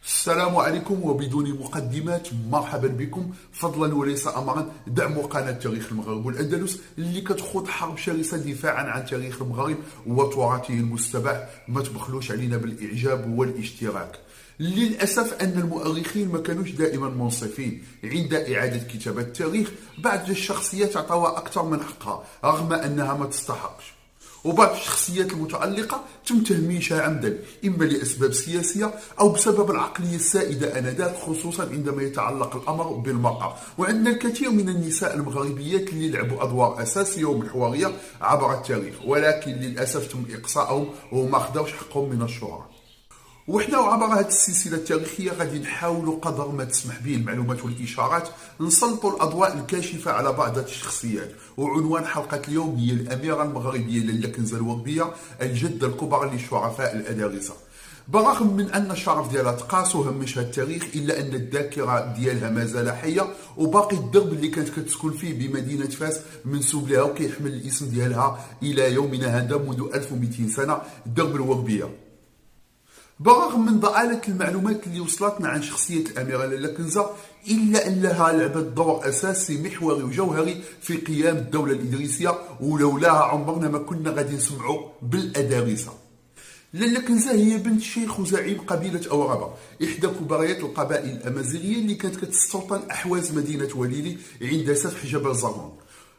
السلام عليكم، وبدون مقدمات مرحبا بكم. فضلا وليس امرا دعموا قناه تاريخ المغرب والاندلس اللي كتخوض حرب شرسه دفاعا عن تاريخ المغرب وتراثه المستباح. ما تبخلوش علينا بالاعجاب والاشتراك. للاسف ان المؤرخين ما كانوش دائما منصفين عند اعاده كتابه التاريخ. بعض الشخصيات عطاوها اكثر من حقها رغم انها ما تستحقش، وبعض الشخصيات المتعلقة تم تهميشها عمدا، إما لأسباب سياسية أو بسبب العقلية السائدة آنذاك، خصوصا عندما يتعلق الأمر بالمرأة. وعندنا الكثير من النساء المغربيات اللي لعبوا أدوار أساسية ومحورية عبر التاريخ، ولكن للأسف تم إقصائهم وما خداوش حقهم من الشهرة. وحنا وعبر هذه السلسله التاريخيه غادي نحاولوا قدر ما تسمح به المعلومات والاشارات نسلطوا الاضواء الكاشفه على بعض هذه الشخصيات. وعنوان حلقه اليوم هي الاميره المغربيه لاله كنزه الورديه، الجده الكبرى للشرفاء الادارسه. برغم من ان الشرف ديالها تقاس وهمشها التاريخ، الا ان الذاكره ديالها ما زال حيه، وباقي الدرب اللي كانت كتسكن فيه بمدينه فاس منسوب لها وكيحمل الاسم ديالها الى يومنا هذا منذ 1200 سنه، درب الورديه. برغم من ضآلة المعلومات اللي وصلتنا عن شخصية الأميرة لاله كنزة، إلا أنها لعبت دور أساسي محوري وجوهري في قيام الدولة الإدريسية، ولولاها عمرنا ما كنا غادي نسمعوا بالأدارسة. لاله كنزة هي بنت شيخ وزعيم قبيلة أورابة، إحدى كبريات القبائل الأمازيغية اللي كانت كتستوطن أحواز مدينة وليلي عند سفح جبل زرمون،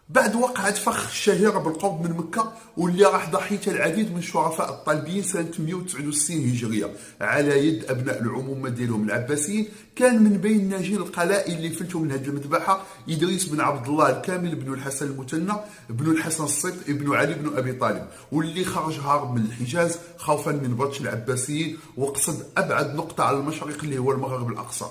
بعد وقعة فخ الشهيرة بالقرب من مكة، واللي راح ضحيتها العديد من الشرفاء الطالبيين سنة 169 هجرية على يد أبناء العمومة ديالهم العباسيين. كان من بين ناجين القلائل اللي فلتوا من هذه المذبحة إدريس بن عبد الله الكامل بن الحسن المثنى بن الحسن الصيط بن علي بن أبي طالب، واللي خرج هارب من الحجاز خوفا من بطش العباسيين وقصد أبعد نقطة على المشرق اللي هو المغرب الأقصى،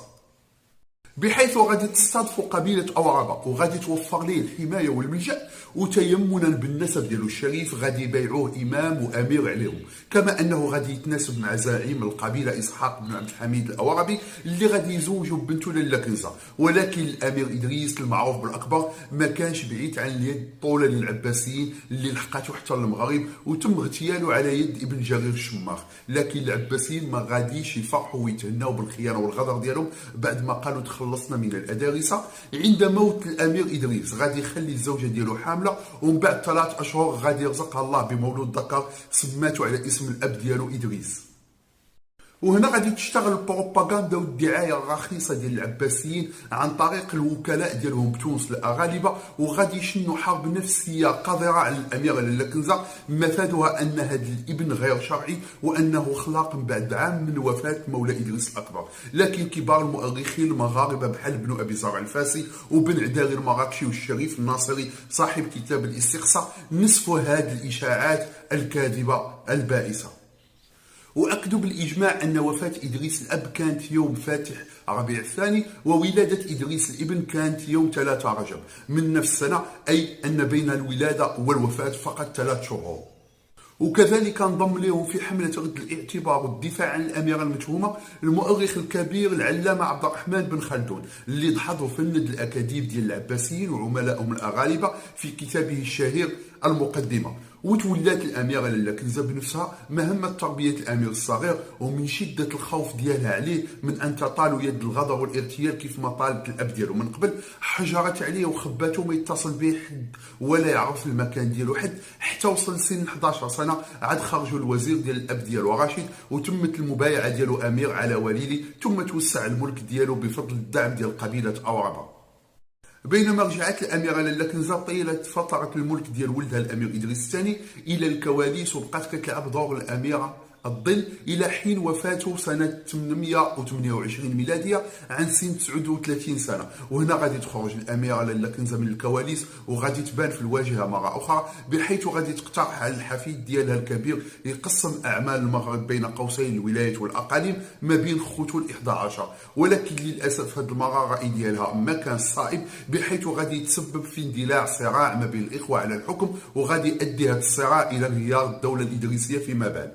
بحيث غادي تستضفوا قبيلة أورابة وغادي توفر ليه الحماية والملجأ، وتيمنا بالنسب ديالو الشريف غادي يبيعوه إمام وأمير عليهم، كما أنه غادي يتناسب مع زعيم القبيلة إسحاق بن عبد الحميد الأورابي اللي غادي يزوجوا بنته لاله كنزة. ولكن الأمير إدريس المعروف بالأكبر ما كانش بعيد عن اليد الطولة للعباسيين اللي لحقته حتى المغرب، وتم اغتياله على يد ابن جرير الشماخ. لكن العباسيين ما غاديش يفرحوا ويتهناو بالخيانة والغدر ديالهم بعد ما قالوا خلصنا من الأدارسة. عند موت الأمير إدريس غادي يخلي الزوجة ديالو حاملة، ومن بعد 3 أشهر غادي يرزقها الله بمولود ذكر سماته على اسم الأب ديالو إدريس. وهنا غادي تشتغل البروباغندا والدعايه الرخيصه ديال العباسيين عن طريق الوكلاء ديالهم بتونس الاغالبه، وغادي يشنوا حرب نفسيه قذره على الاميره لاله كنزه، مفادها ان هذا الابن غير شرعي وانه خلاق بعد عام من وفاه مولاي ادريس الاكبر. لكن كبار المؤرخين المغاربه بحال ابن ابي زرع الفاسي وبن عداري المراكشي والشريف الناصري صاحب كتاب الاستقصاء نسفوا هذه الاشاعات الكاذبه البائسه، وأكدوا بالإجماع أن وفاة إدريس الأب كانت يوم فاتح ربيع الثاني، وولادة إدريس الابن كانت يوم 3 رجب من نفس السنة، أي أن بين الولادة والوفاة فقط 3 شهور. وكذلك انضم لهم في حملة رد الاعتبار والدفاع عن الأميرة المتهومة المؤرخ الكبير العلامة عبد الرحمن بن خلدون، اللي دحض فند الأكاذيب ديال العباسيين وعملائهم الأغالبة في كتابه الشهير المقدمة. وتولات الأميرة لاله كنزة بنفسها مهمة تربية الأمير الصغير، ومن شدة الخوف ديالها عليه من أن تطال يد الغدر والارتيال كيف ما طالت الأب ديالو من قبل، حجرت عليه وخباته ما يتصل به حد ولا يعرف المكان ديالو حد، حتى وصل سن 11 سنة عاد خرجوا الوزير ديال الأب ديالو راشد، وتمت المبايعة ديالو أمير على وليلي، ثم توسع الملك ديالو بفضل الدعم ديال قبيلة أورابة. بينما رجعت الأميرة لاله كنزة طيلة فترة الملك ديال ولدها الأمير إدريس الثاني إلى الكواليس، وبقات كتلعب دور الأميرة الظل إلى حين وفاته سنة 828 ميلادية عن سن 39 سنة. وهنا غادي تخرج الأميرة لاله كنزة من الكواليس وغادي تبان في الواجهة مرة أخرى، بحيث غادي تقترح على الحفيد ديالها الكبير يقسم أعمال المغرب بين قوسين الولايات والأقاليم ما بين خوتو ال11. ولكن للأسف هذه المرة الرأي ديالها ما كان صائب، بحيث غادي يتسبب في اندلاع صراع ما بين الإخوة على الحكم، وغادي يؤدي هذا الصراع إلى انهيار الدولة الإدريسية فيما بعد.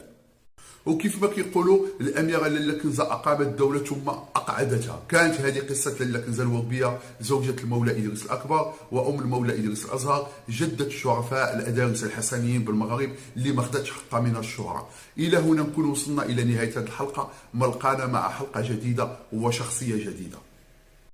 وكيف ما كيقولوا الاميره لاله كنزه اقامت الدوله ثم اقعدتها. كانت هذه قصه لاله كنزه الوهبيه، زوجة المولى ادريس الاكبر وام المولى ادريس الازهر، جده الشرفاء الادارس الحسنيين بالمغرب اللي ما خدتش حقها من الشهره. الى هنا نكون وصلنا الى نهايه هذه الحلقه، ملقانا مع حلقه جديده وشخصيه جديده.